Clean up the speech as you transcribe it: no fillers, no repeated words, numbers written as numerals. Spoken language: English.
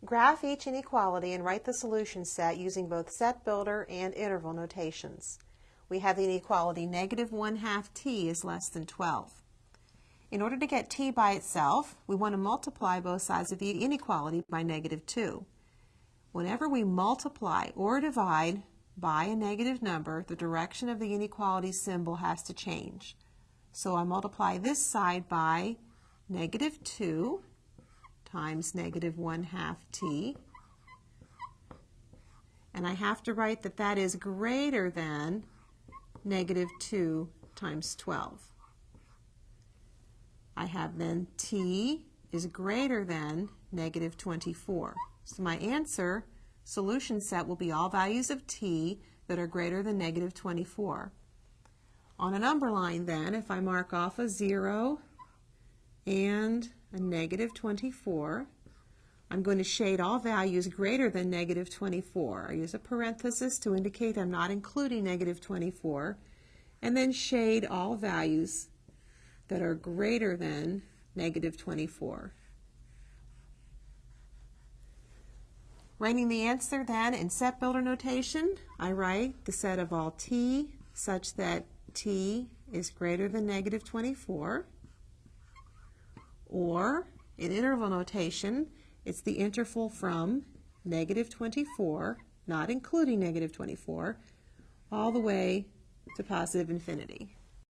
Graph each inequality and write the solution set using both set builder and interval notations. We have the inequality negative 1/2 t is less than 12. In order to get t by itself, we want to multiply both sides of the inequality by negative 2. Whenever we multiply or divide by a negative number, the direction of the inequality symbol has to change. So I multiply this side by negative 2 times negative 1/2 t, and I have to write that that is greater than negative 2 times 12. I have then t is greater than negative 24. So my answer solution set will be all values of t that are greater than negative 24. On a number line then, if I mark off a 0 and a negative 24, I'm going to shade all values greater than negative 24. I use a parenthesis to indicate I'm not including negative 24, and then shade all values that are greater than negative 24. Writing the answer then in set builder notation, I write the set of all t such that t is greater than negative 24, or in interval notation, it's the interval from negative 24, not including negative 24, all the way to positive infinity.